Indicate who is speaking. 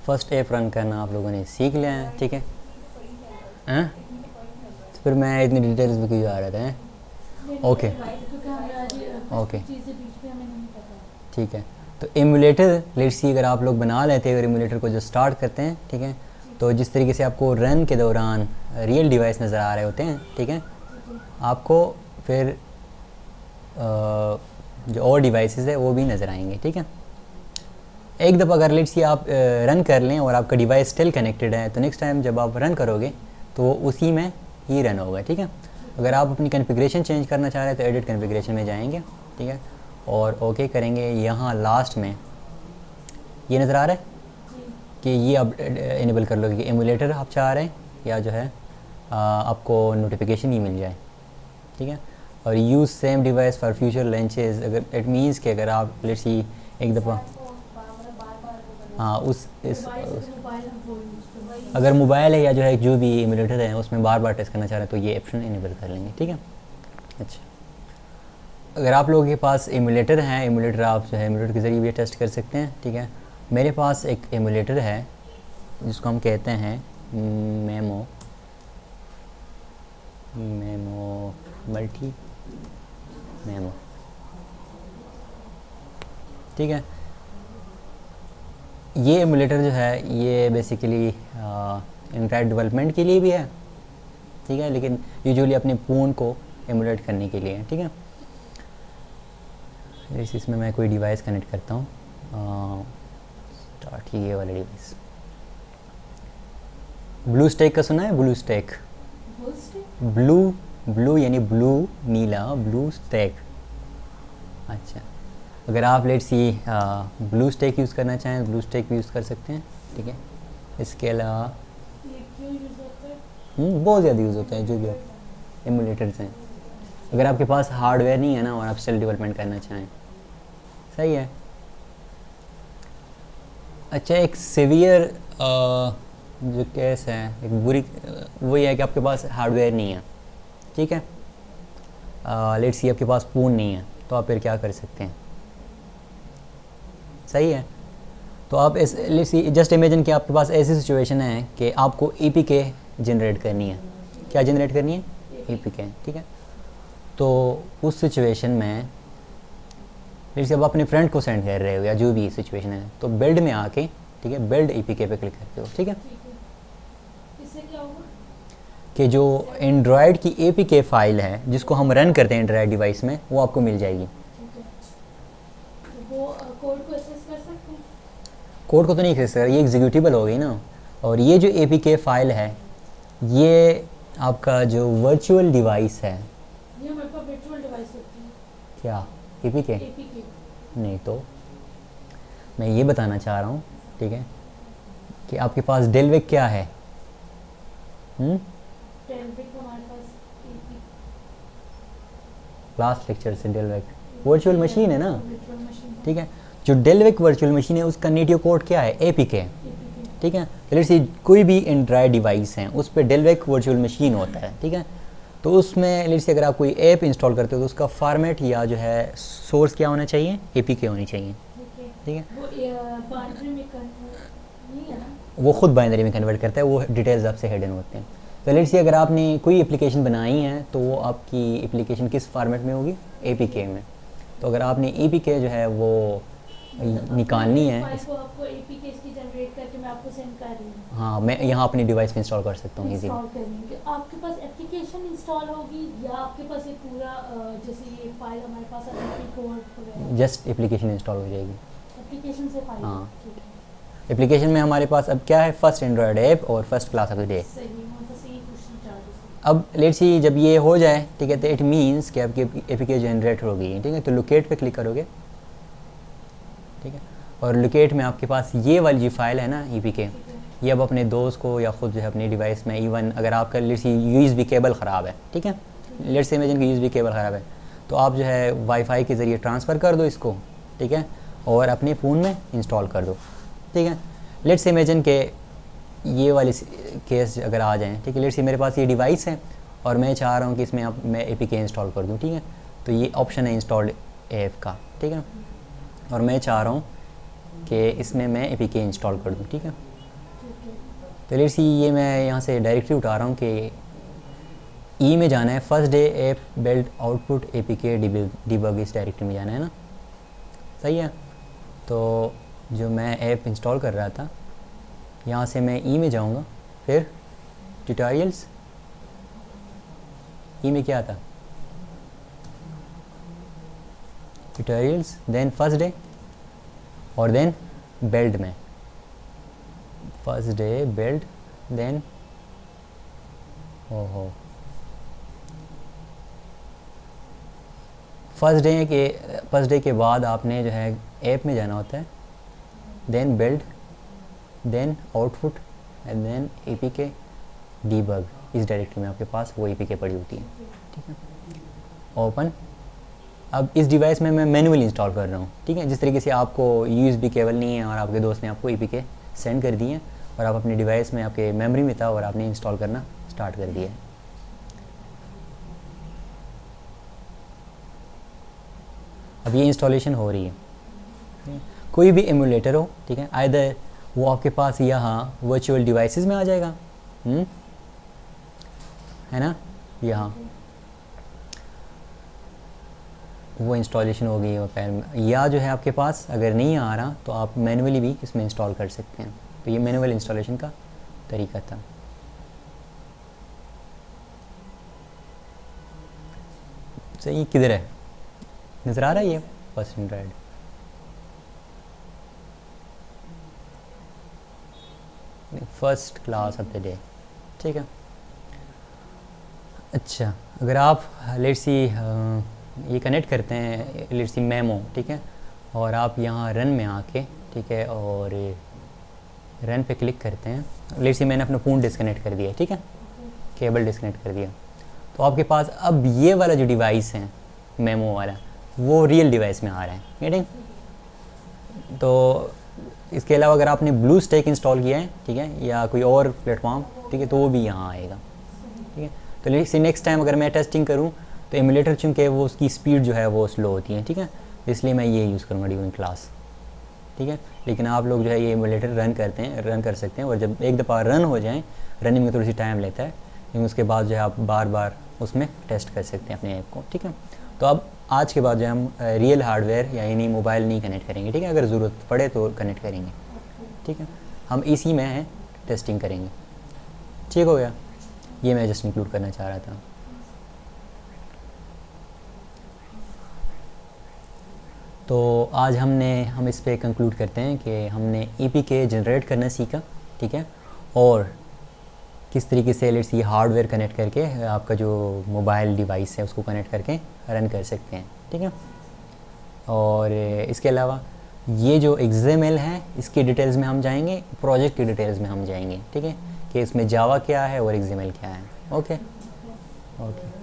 Speaker 1: First app run करना आप लोगों ने सीख लिया है, ठीक है। हैं तो फिर मैं इतनी डिटेल्स में क्यों जा रहा था? ओके ओके ठीक है। तो एमुलेटर लेट्स सी अगर आप लोग बना लेते हैं, अगर एमुलेटर को जो स्टार्ट करते हैं, ठीक है, तो जिस तरीके से आपको रन के दौरान रियल डिवाइस नज़र आ रहे होते हैं, ठीक है, आपको फिर जो और डिवाइसेस है वो भी नज़र आएंगे, ठीक है। एक दफ़ा अगर लेट्स सी आप रन कर लें और आपका डिवाइस स्टिल कनेक्टेड है, तो नेक्स्ट टाइम जब आप रन करोगे तो वो उसी में ही रन होगा, ठीक है। अगर आप अपनी कॉन्फ़िगरेशन चेंज करना चाह रहे हैं तो एडिट कॉन्फ़िगरेशन में जाएंगे, ठीक है, और ओके करेंगे। यहाँ लास्ट में ये नज़र आ रहा है कि ये आप इनेबल कर लोगे कि एमुलेटर आप चाह रहे हैं या जो है आपको नोटिफिकेशन ही मिल जाए, ठीक है। और use same device for future launches, अगर इट मीन्स कि अगर आप लेट्स सी एक दफ़ा हाँ अगर मोबाइल है या जो है जो भी एमुलेटर है उसमें बार बार टेस्ट करना चाह रहे हैं तो ये ऑप्शन इनेबल कर लेंगे, ठीक है। अच्छा, अगर आप लोगों के पास एमुलेटर हैं, एमुलेटर आप जो है एमुलेटर के ज़रिए भी टेस्ट कर सकते हैं, ठीक है। मेरे पास एक एमुलेटर है जिसको हम कहते हैं मेमो मल्टी मेमो, ठीक है। ये एमुलेटर जो है ये बेसिकली एंड्रॉयड डेवलपमेंट के लिए भी है, ठीक है, लेकिन यूजुअली अपने फ़ोन को एमुलेट करने के लिए है, ठीक है। इसमें मैं कोई डिवाइस कनेक्ट करता हूँ, स्टार्ट ये वाला डिवाइस। ब्लू स्टैक का सुना है? ब्लू स्टैक, ब्लू यानी ब्लू नीला, ब्लू स्टैक। अच्छा, अगर आप let's see blue stack use करना चाहें ब्लू स्टैक भी यूज़ कर सकते हैं, ठीक है। इसके अलावा बहुत ज़्यादा यूज़ होता है जो भी एमुलेटर्स हैं, अगर आपके पास हार्डवेयर नहीं है ना और आप सेल्फ डेवलपमेंट करना चाहें, सही है। अच्छा, एक सीवियर जो केस है, एक बुरी वो ये है कि आपके पास हार्डवेयर नहीं है, ठीक है। लेट्स सी आपके पास फ़ोन नहीं है, तो आप फिर क्या कर सकते हैं? सही है, तो आप इस लेट्स सी जस्ट इमेजिन कि आपके पास ऐसी सिचुएशन है कि आपको APK जनरेट करनी है। क्या जनरेट करनी है? APK, ठीक है। तो उस सिचुएशन में लेट्स सी अब अपने फ्रेंड को सेंड कर रहे हो या जो भी सिचुएशन है, तो बिल्ड में आके, ठीक है, बिल्ड APK पे क्लिक करते हो, ठीक है।
Speaker 2: इससे क्या होगा
Speaker 1: कि जो एंड्रॉयड की APK फ़ाइल है जिसको हम रन करते हैं एंड्रॉयड डिवाइस में, वो आपको मिल जाएगी।
Speaker 2: वो कोड को एक्सेस कर सकते हैं?
Speaker 1: कोड को तो नहीं एक्सेस कर, ये एग्जीक्यूटेबल हो गई ना। और ये जो APK फ़ाइल है ये आपका जो वर्चुअल डिवाइस है,
Speaker 2: ये हमारे पास वर्चुअल डिवाइस होती है।
Speaker 1: क्या APK? नहीं, तो मैं ये बताना चाह रहा हूँ, ठीक है, कि आपके पास डेलवेक क्या है?
Speaker 2: डेलवेक हमारे पास
Speaker 1: लास्ट लेक्चर से डेलवेक वर्चुअल मशीन है ना,
Speaker 2: वर्चुअल मशीन,
Speaker 1: ठीक है। जो डेलवेक वर्चुअल मशीन है उसका नेटिव कोड क्या है? APK, ठीक है। लेट्स सी कोई भी एंड्रॉयड डिवाइस है उस पर डेलवेक वर्चुअल मशीन होता है, ठीक है। तो उसमें लेट्स सी अगर आप कोई ऐप इंस्टॉल करते हो तो उसका फॉर्मेट या जो है सोर्स क्या होना चाहिए? APK होनी चाहिए, ठीक है।
Speaker 2: वो बाइनरी में नहीं है ना,
Speaker 1: वो खुद बाइनरी में कन्वर्ट करता है, वो डिटेल्स आपसे हिडन होते हैं। तो लेट्स सी अगर आपने कोई एप्लीकेशन बनाई है तो वो आपकी एप्लीकेशन किस फॉर्मेट में होगी? APK में। तो अगर आपने APK जो है वो निकालनी है,
Speaker 2: इसको आपको APK इसकी जनरेट करके मैं आपको सेंड कर रही हूँ।
Speaker 1: हाँ, मैं यहाँ अपनी डिवाइस पे इंस्टॉल कर सकता हूँ
Speaker 2: इंस्टॉल
Speaker 1: इजीली।
Speaker 2: करेंगे, आपके पास एप्लीकेशन इंस्टॉल होगी या आपके पास ये पूरा जैसे ये फाइल हमारे पास कोड वगैरह?
Speaker 1: जस्ट एप्लीकेशन इंस्टॉल हो जाएगी।
Speaker 2: एप्लीकेशन से फाइल,
Speaker 1: हाँ।
Speaker 2: ठीक है,
Speaker 1: एप्लीकेशन में हमारे पास अब क्या है? फर्स्ट एंड्रॉयड ऐप और first class of the day.
Speaker 2: सही मैं बस यही पूछना चाह रही थी।
Speaker 1: अब लेट्स सी जब ये हो जाए, ठीक है, तो इट मीन्स कि आपकी APK जनरेट हो गई है, ठीक है। तो लोकेट पे क्लिक करोगे, ठीक है, और लोकेट में आपके पास ये वाली जो फाइल है ना APK, ये अब अपने दोस्त को या ख़ुद जो है अपनी डिवाइस में, इवन अगर आपका लेट्स सी USB केबल ख़राब है, ठीक है, लेट्स से इमेजिन कि USB केबल ख़राब है, तो आप जो है वाईफाई के ज़रिए ट्रांसफ़र कर दो इसको, ठीक है, और अपने फ़ोन में इंस्टॉल कर दो, ठीक है। लेट्स इमेजिन के ये वाली केस अगर आ जाएँ, ठीक है, लेट्स से मेरे पास ये डिवाइस है और मैं चाह रहा हूँ कि इसमें अब मैं APK इंस्टॉल कर दूँ, ठीक है। तो ये ऑप्शन है इंस्टॉल्ड ऐप का, ठीक है, और मैं चाह रहा हूँ कि इसमें मैं APK इंस्टॉल कर दूँ, ठीक है। तो लेट्स सी ये मैं यहाँ से डायरेक्टली उठा रहा हूँ कि ई में जाना है, first day app build output APK debug इस डायरेक्टरी में जाना है ना, सही है। तो जो मैं ऐप इंस्टॉल कर रहा था यहाँ से मैं ई में जाऊँगा, फिर ट्यूटोरियल्स, ई में क्या था ट्यूटोरियल्स, देन फर्स्ट डे और देन बिल्ड में, फर्स्ट डे बिल्ड, देन ओहो फर्स्ट डे के बाद आपने जो है ऐप में जाना होता है, then build, then output and then APK debug, इस डायरेक्टरी में आपके पास वो APK पड़ी होती है, ठीक है। ओपन, अब इस डिवाइस में मैं मैनुअली इंस्टॉल कर रहा हूँ, ठीक है। जिस तरीके से आपको USB केबल नहीं है और आपके दोस्त ने आपको APK सेंड कर दिए और आप अपने डिवाइस में आपके मेमोरी में था और आपने इंस्टॉल करना स्टार्ट कर दिया है। अब ये इंस्टॉलेशन हो रही है। कोई भी एमुलेटर हो, ठीक है, आइदर वो आपके पास यहाँ वर्चुअल डिवाइसेस में आ जाएगा, है ना, यहाँ वो इंस्टॉलेशन हो गई है, या जो है आपके पास अगर नहीं आ रहा तो आप मैनुअली भी इसमें इंस्टॉल कर सकते हैं। तो ये मैनुअल इंस्टॉलेशन का तरीका था। सही, ये किधर है, नज़र आ रहा है ये first Android, first class of the day, ठीक है। अच्छा, अगर आप लेट्स सी ये कनेक्ट करते हैं लेट्स सी मेमो, ठीक है, और आप यहाँ रन में आके, ठीक है, और रन पे क्लिक करते हैं, लेट्स सी मैंने अपना फ़ोन डिस्कनेक्ट कर दिया, ठीक है, केबल डिस्कनेक्ट कर दिया, तो आपके पास अब ये वाला जो डिवाइस है मेमो वाला वो रियल डिवाइस में आ रहा है, गेटिंग। तो इसके अलावा अगर आपने ब्लू स्टैक इंस्टॉल किया है, ठीक है, या कोई और प्लेटफॉर्म, ठीक है, तो वो भी यहाँ आएगा, ठीक है। तो नेक्स्ट टाइम अगर मैं टेस्टिंग करूँ तो एमुलेटर चूँकि वो उसकी स्पीड जो है वो स्लो होती है, ठीक है, इसलिए मैं ये यूज़ करूँगा ड्यूरिंग क्लास, ठीक है। लेकिन आप लोग जो है ये एमुलेटर रन कर सकते हैं, और जब एक दफ़ा रन हो जाएँ, रनिंग में थोड़ी सी टाइम लेता है, लेकिन उसके बाद जो है आप बार बार उसमें टेस्ट कर सकते हैं अपने ऐप को, ठीक है। तो अब आज के बाद जो हम रियल हार्डवेयर यानी मोबाइल नहीं कनेक्ट करेंगे, ठीक है, अगर ज़रूरत पड़े तो कनेक्ट करेंगे, ठीक है, हम इसी में टेस्टिंग करेंगे, ठीक हो गया। ये मैं जस्ट इंक्लूड करना चाह रहा था। तो आज हम इस पे कंक्लूड करते हैं कि हमने APK जनरेट करना सीखा, ठीक है, और किस तरीके से लेट्स ये हार्डवेयर कनेक्ट करके आपका जो मोबाइल डिवाइस है उसको कनेक्ट करके रन कर सकते हैं, ठीक है। और इसके अलावा ये जो XML है इसकी डिटेल्स में हम जाएंगे, प्रोजेक्ट की डिटेल्स में हम जाएंगे, ठीक है, कि इसमें जावा क्या है और XML क्या है। Okay okay.